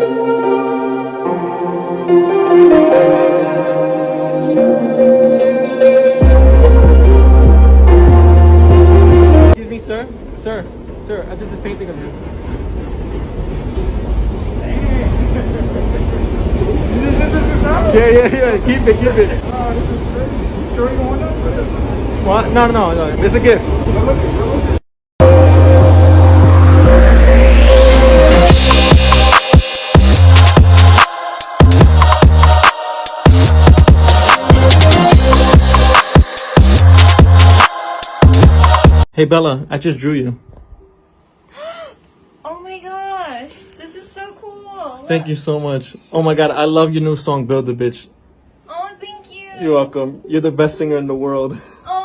Excuse me, sir. Sir, I did this painting of you. Yeah. Keep it. This is great. You sure you want that for this one? What? No. It's a gift. Hey Bella, I just drew you. Oh my gosh, this is so cool. Thank you so much. Oh my god, I love your new song, Build the Bitch. Oh, thank you. You're welcome. You're the best singer in the world. Oh.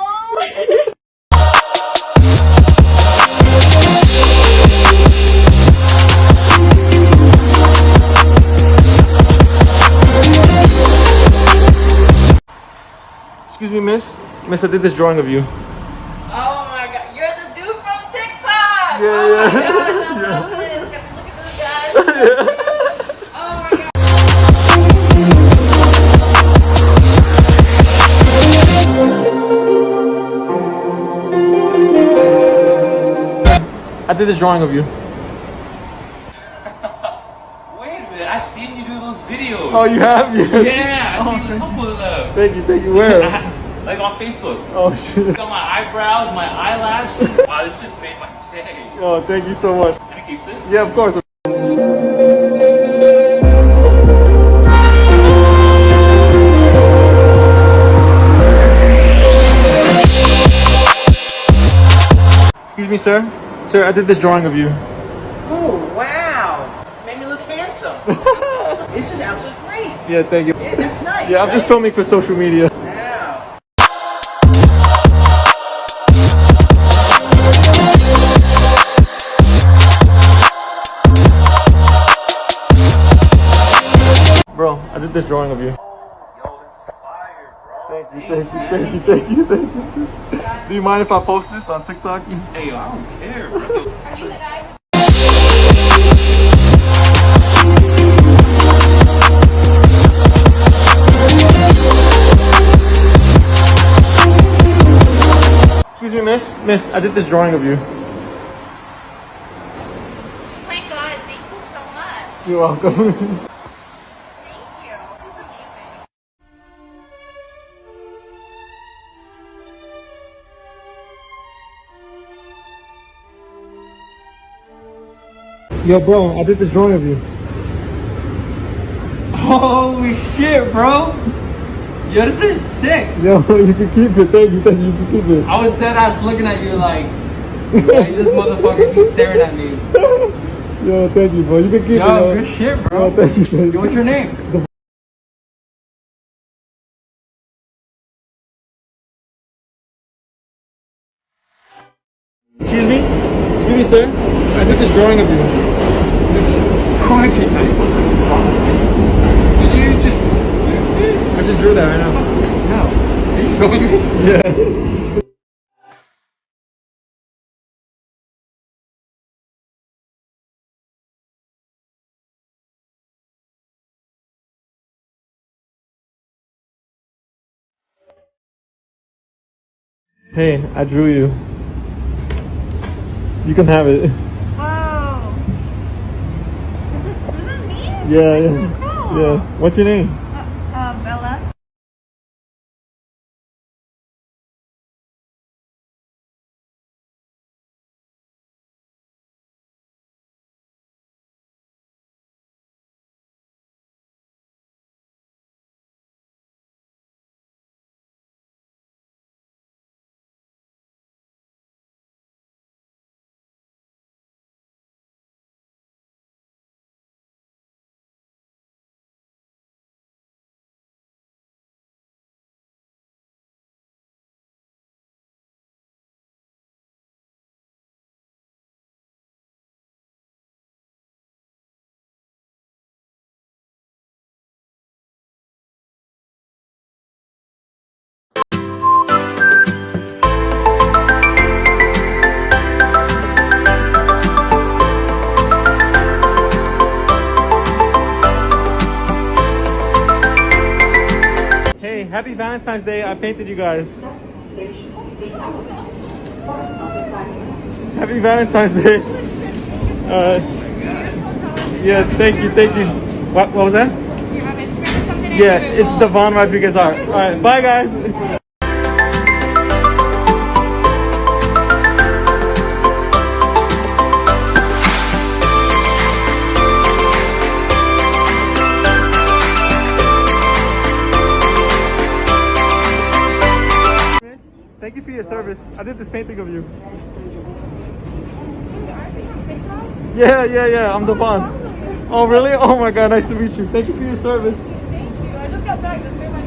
Excuse me, miss. Miss, I did this drawing of you. Oh my god, you're the dude from TikTok. Yeah. Oh my gosh, I love this. Look at this, guys. Oh my god. I did this drawing of you. Wait a minute, I've seen you do those videos. Oh, you have? Yeah, I've seen a couple of them. Thank you. Where? Like on Facebook. Oh shit. Got my eyebrows, my eyelashes. Wow, this just made my day. Oh, thank you so much. Can I keep this? Yeah, of course. Excuse me, sir. Sir, I did this drawing of you. Oh, wow. Made me look handsome. This is absolutely great. Yeah, thank you. Yeah, that's nice. Yeah, I'm just filming for social media. Wow. Bro, I did this drawing of you. Yo, it's fire, bro. Thank you. Do you mind if I post this on TikTok? Hey, yo, I don't care, bro. Are you the guy? Excuse me, miss. Miss, I did this drawing of you. Oh my god, thank you so much. You're welcome. Thank you. This is amazing. Yo, bro, I did this drawing of you. Holy shit, bro. Yo, this is sick. Yo, you can keep it. Thank you. You can keep it. I was dead ass looking at you like, yeah, this motherfucker keeps staring at me. Yo, thank you, bro. You can keep it. Yo, good shit, bro. Yo, thank you. Yo, what's your name? Excuse me, sir. I did this drawing of you. Did you just do this? I just drew that right now. No. Are you filming me? Yeah. Hey, I drew you. You can have it. Whoa. This is me? Yeah, That's yeah. so cool. Yeah. What's your name? Bella. Happy Valentine's Day. I painted you guys. Happy Valentine's Day. Yeah, thank you. What was that? Do you have Instagram or something? Yeah, it's Devon Rodriguez art. All right, bye guys. Thank you for your service. I did this painting of you. Yeah. I'm Devon. Oh really? Oh my god, nice to meet you. Thank you for your service. Thank you. I just got back. This made my